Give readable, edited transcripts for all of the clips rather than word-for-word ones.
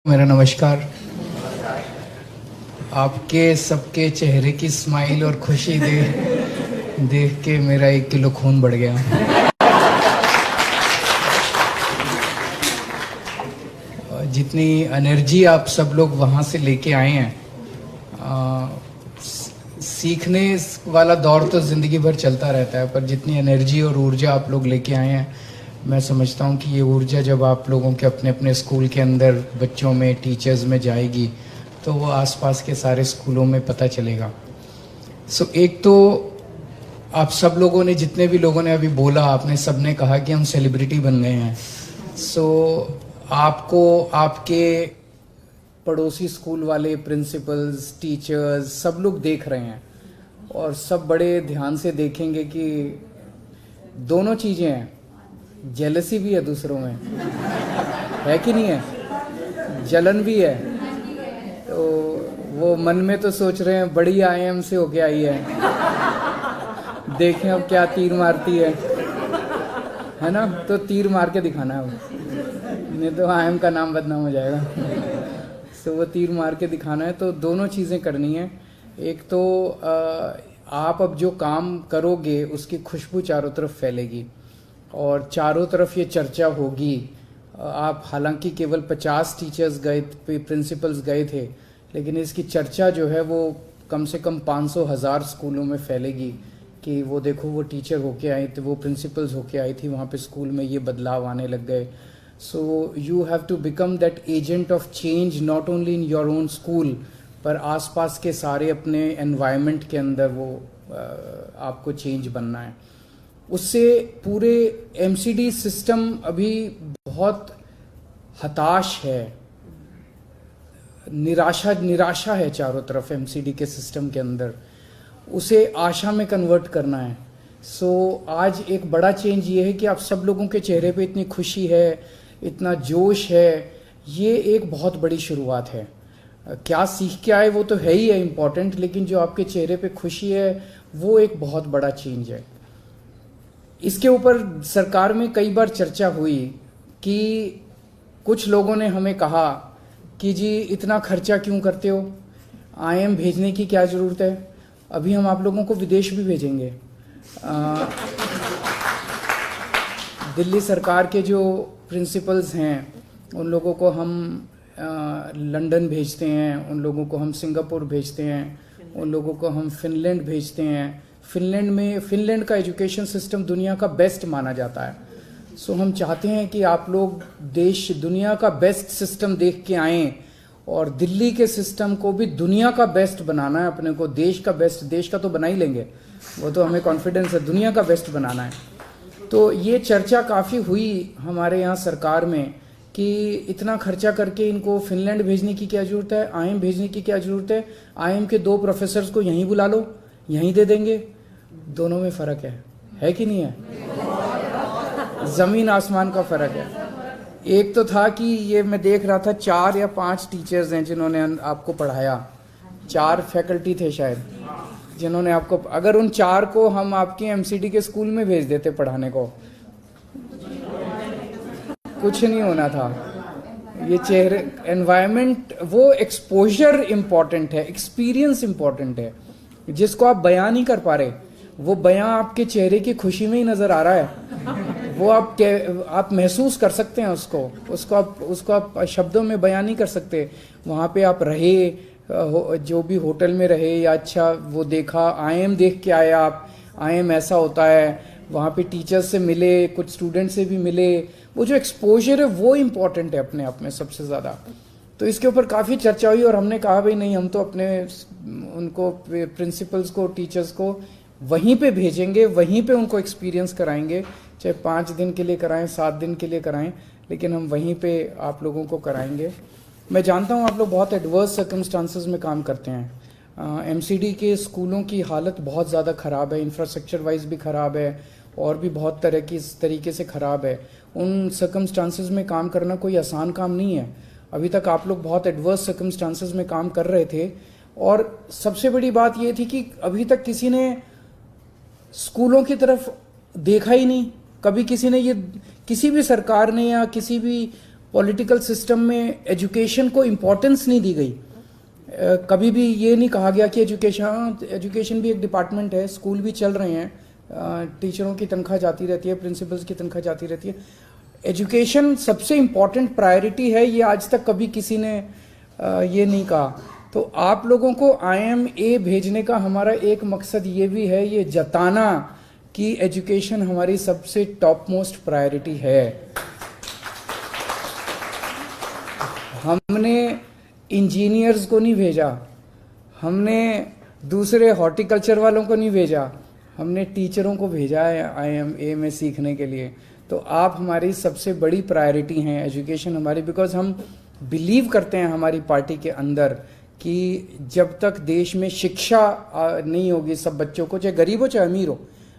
मेरा नमस्कार। आपके सबके चेहरे की स्माइल और खुशी देख के मेरा 1 किलो खून बढ़ गया। जितनी एनर्जी आप सब लोग वहाँ से लेके आए हैं, सीखने वाला दौर तो ज़िंदगी भर चलता रहता है, पर जितनी एनर्जी और ऊर्जा आप लोग लेके आए हैं, मैं समझता हूँ कि ये ऊर्जा जब आप लोगों के अपने अपने स्कूल के अंदर बच्चों में, टीचर्स में जाएगी तो वो आसपास के सारे स्कूलों में पता चलेगा। एक तो आप सब लोगों ने, जितने भी लोगों ने अभी बोला, आपने सब ने कहा कि हम सेलिब्रिटी बन गए हैं। आपको आपके पड़ोसी स्कूल वाले प्रिंसिपल्स, टीचर्स, सब लोग देख रहे हैं और सब बड़े ध्यान से देखेंगे कि दोनों चीज़ें हैं, जेलसी भी है दूसरों में, है कि नहीं है, जलन भी है। तो वो मन में तो सोच रहे हैं बड़ी आईएम से होके आई है, देखें अब क्या तीर मारती है ना। तो तीर मार के दिखाना है, नहीं तो आईएम का नाम बदनाम हो जाएगा। तो वो तीर मार के दिखाना है। तो दोनों चीज़ें करनी है। एक तो आप अब जो काम करोगे उसकी खुशबू चारों तरफ फैलेगी और चारों तरफ ये चर्चा होगी। आप हालांकि केवल 50 टीचर्स गए, प्रिंसिपल्स गए थे, लेकिन इसकी चर्चा जो है वो कम से कम 500,000 स्कूलों में फैलेगी कि वो देखो, वो टीचर होके आई थी, वो प्रिंसिपल्स होके आई थी, वहाँ पे स्कूल में ये बदलाव आने लग गए। So you have to become that agent of change, not only in your own school, पर आसपास के सारे अपने एनवायरनमेंट के अंदर वो आपको चेंज बनना है। उससे पूरे एमसीडी सिस्टम अभी बहुत हताश है, निराशा है चारों तरफ एमसीडी के सिस्टम के अंदर। उसे आशा में कन्वर्ट करना है। आज एक बड़ा चेंज ये है कि आप सब लोगों के चेहरे पे इतनी खुशी है, इतना जोश है, ये एक बहुत बड़ी शुरुआत है। क्या सीख के आए वो तो है ही है इम्पोर्टेंट, लेकिन जो आपके चेहरे पे खुशी है वो एक बहुत बड़ा चेंज है। इसके ऊपर सरकार में कई बार चर्चा हुई कि कुछ लोगों ने हमें कहा कि जी इतना खर्चा क्यों करते हो, आईएम भेजने की क्या ज़रूरत है, अभी हम आप लोगों को विदेश भी भेजेंगे। दिल्ली सरकार के जो प्रिंसिपल्स हैं उन लोगों को हम लंदन भेजते हैं, उन लोगों को हम सिंगापुर भेजते हैं, उन लोगों को हम फिनलैंड भेजते हैं। फिनलैंड का एजुकेशन सिस्टम दुनिया का बेस्ट माना जाता है। हम चाहते हैं कि आप लोग दुनिया का बेस्ट सिस्टम देख के आएँ और दिल्ली के सिस्टम को भी दुनिया का बेस्ट बनाना है। अपने को देश का बेस्ट, देश का तो बना ही लेंगे, वो तो हमें कॉन्फिडेंस है, दुनिया का बेस्ट बनाना है। तो ये चर्चा काफ़ी हुई हमारे यहाँ सरकार में कि इतना खर्चा करके इनको फिनलैंड भेजने की क्या ज़रूरत है, आईएम भेजने की क्या ज़रूरत है, आईएम के 2 प्रोफेसर्स को यहीं बुला लो, यहीं दे देंगे। दोनों में फ़र्क है कि नहीं है? ज़मीन आसमान का फ़र्क है। एक तो था कि ये मैं देख रहा था 4 या 5 टीचर्स हैं जिन्होंने आपको पढ़ाया, 4 फैकल्टी थे शायद जिन्होंने आपको, अगर उन 4 को हम आपके एमसीडी के स्कूल में भेज देते पढ़ाने को, कुछ नहीं होना था। ये चेहरे, एनवायरनमेंट, वो एक्सपोजर इम्पॉर्टेंट है, एक्सपीरियंस इम्पॉर्टेंट है, जिसको आप बयान नहीं कर पा रहे, वो बयान आपके चेहरे की खुशी में ही नज़र आ रहा है। वो आप महसूस कर सकते हैं उसको आप शब्दों में बयान नहीं कर सकते। वहाँ पे आप रहे, जो भी होटल में रहे, या अच्छा वो देखा, आईएम देख के आए आप, आईएम ऐसा होता है, वहाँ पे टीचर्स से मिले, कुछ स्टूडेंट से भी मिले, वो जो एक्सपोजर है वो इम्पॉर्टेंट है अपने आप में सबसे ज़्यादा। तो इसके ऊपर काफ़ी चर्चा हुई और हमने कहा भाई नहीं, हम तो अपने उनको प्रिंसिपल्स को, टीचर्स को वहीं पे भेजेंगे, वहीं पे उनको एक्सपीरियंस कराएंगे, चाहे 5 दिन के लिए कराएं, 7 दिन के लिए कराएं, लेकिन हम वहीं पे आप लोगों को कराएंगे। मैं जानता हूँ आप लोग बहुत एडवर्स सर्कमस्टांसेस में काम करते हैं। एमसीडी के स्कूलों की हालत बहुत ज़्यादा ख़राब है, इंफ्रास्ट्रक्चर वाइज भी ख़राब है और भी बहुत तरह की इस तरीके से ख़राब है। उन सर्कमस्टांसेस में काम करना कोई आसान काम नहीं है। अभी तक आप लोग बहुत एडवर्स सर्कमस्टांसेस में काम कर रहे थे और सबसे बड़ी बात ये थी कि अभी तक किसी ने स्कूलों की तरफ देखा ही नहीं। कभी किसी ने ये, किसी भी सरकार ने या किसी भी पॉलिटिकल सिस्टम में एजुकेशन को इम्पोर्टेंस नहीं दी गई। कभी भी ये नहीं कहा गया कि एजुकेशन भी एक डिपार्टमेंट है, स्कूल भी चल रहे हैं, टीचरों की तनख्वाह जाती रहती है, प्रिंसिपल्स की तनख्वाह जाती रहती है। एजुकेशन सबसे इम्पॉर्टेंट प्रायोरिटी है, ये आज तक कभी किसी ने ये नहीं कहा। तो आप लोगों को IMA भेजने का हमारा एक मकसद ये भी है, ये जताना कि एजुकेशन हमारी सबसे टॉप मोस्ट प्रायोरिटी है। हमने इंजीनियर्स को नहीं भेजा, हमने दूसरे हॉर्टिकल्चर वालों को नहीं भेजा, हमने टीचरों को भेजा है IMA में सीखने के लिए। तो आप हमारी सबसे बड़ी प्रायोरिटी हैं, एजुकेशन हमारी, बिकॉज हम बिलीव करते हैं हमारी पार्टी के अंदर कि जब तक देश में शिक्षा नहीं होगी सब बच्चों को, चाहे गरीब हो चाहे अमीर हो,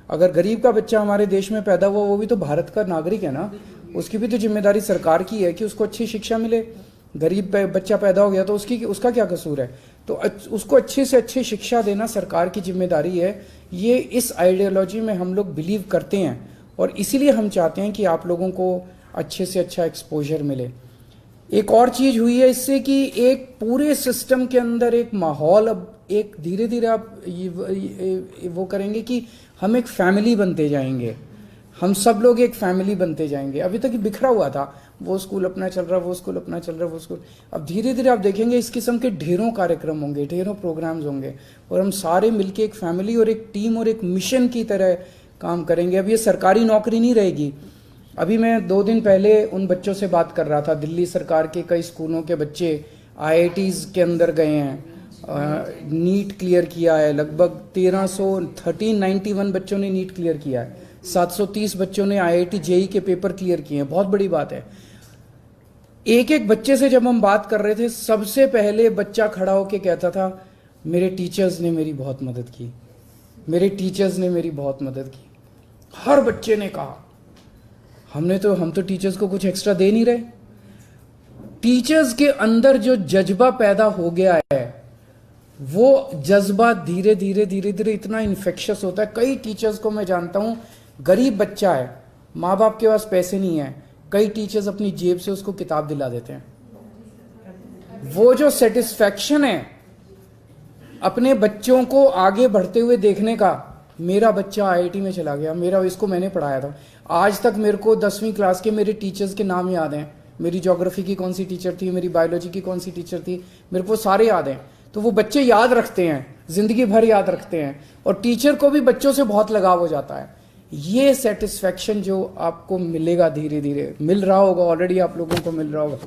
अगर गरीब का बच्चा हमारे देश में पैदा हुआ वो भी तो भारत का नागरिक है ना, उसकी भी तो जिम्मेदारी सरकार की है कि उसको अच्छी शिक्षा मिले। गरीब बच्चा पैदा हो गया तो उसका क्या कसूर है? तो उसको अच्छी से अच्छी शिक्षा देना सरकार की जिम्मेदारी है। ये इस आइडियोलॉजी में हम लोग बिलीव करते हैं और इसीलिए हम चाहते हैं कि आप लोगों को अच्छे से अच्छा एक्सपोजर मिले। एक और चीज हुई है इससे कि एक पूरे सिस्टम के अंदर एक माहौल, अब एक धीरे धीरे आप वो करेंगे कि हम एक फैमिली बनते जाएंगे, हम सब लोग एक फैमिली बनते जाएंगे। अभी तक बिखरा हुआ था, वो स्कूल अपना चल रहा, वो स्कूल अपना चल रहा, वो स्कूल। अब धीरे धीरे आप देखेंगे इस किस्म के ढेरों कार्यक्रम होंगे, ढेरों प्रोग्राम्स होंगे और हम सारे मिलके एक फैमिली और एक टीम और एक मिशन की तरह काम करेंगे। अब ये सरकारी नौकरी नहीं रहेगी। अभी मैं 2 दिन पहले उन बच्चों से बात कर रहा था, दिल्ली सरकार के कई स्कूलों के बच्चे IITs के अंदर गए हैं, नीट क्लियर किया है, लगभग 1391 बच्चों ने नीट क्लियर किया है, 730 बच्चों ने IIT JEE के पेपर क्लियर किए हैं। बहुत बड़ी बात है। एक एक बच्चे से जब हम बात कर रहे थे, सबसे पहले बच्चा खड़ा होकर कहता था मेरे टीचर्स ने मेरी बहुत मदद की, मेरे टीचर्स ने मेरी बहुत मदद की। हर बच्चे ने कहा हम तो टीचर्स को कुछ एक्स्ट्रा दे नहीं रहे। टीचर्स के अंदर जो जज्बा पैदा हो गया है, वो जज्बा धीरे धीरे धीरे धीरे इतना इन्फेक्शस होता है। कई टीचर्स को मैं जानता हूं, गरीब बच्चा है, माँ बाप के पास पैसे नहीं है, कई टीचर्स अपनी जेब से उसको किताब दिला देते हैं। वो जो सेटिस्फैक्शन है अपने बच्चों को आगे बढ़ते हुए देखने का, मेरा बच्चा IIT में चला गया, मेरा इसको मैंने पढ़ाया था। आज तक मेरे को 10वीं क्लास के मेरे टीचर्स के नाम याद हैं, मेरी ज्योग्राफी की कौन सी टीचर थी, मेरी बायोलॉजी की कौन सी टीचर थी, मेरे को सारे याद हैं। तो वो बच्चे याद रखते हैं, जिंदगी भर याद रखते हैं और टीचर को भी बच्चों से बहुत लगाव हो जाता है। ये सेटिस्फैक्शन जो आपको मिलेगा, धीरे धीरे मिल रहा होगा, ऑलरेडी आप लोगों को मिल रहा होगा,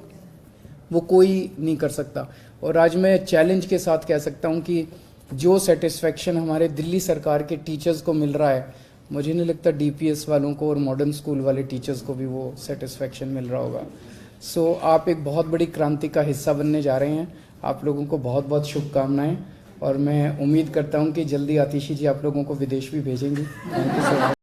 वो कोई नहीं कर सकता। और आज मैं चैलेंज के साथ कह सकता हूं कि जो सेटिस्फैक्शन हमारे दिल्ली सरकार के टीचर्स को मिल रहा है, मुझे नहीं लगता DPS वालों को और मॉडर्न स्कूल वाले टीचर्स को भी वो सेटिस्फैक्शन मिल रहा होगा। सो आप एक बहुत बड़ी क्रांति का हिस्सा बनने जा रहे हैं। आप लोगों को बहुत बहुत शुभकामनाएं और मैं उम्मीद करता हूं कि जल्दी आतिशी जी आप लोगों को विदेश भी भेजेंगी। Thank you so much.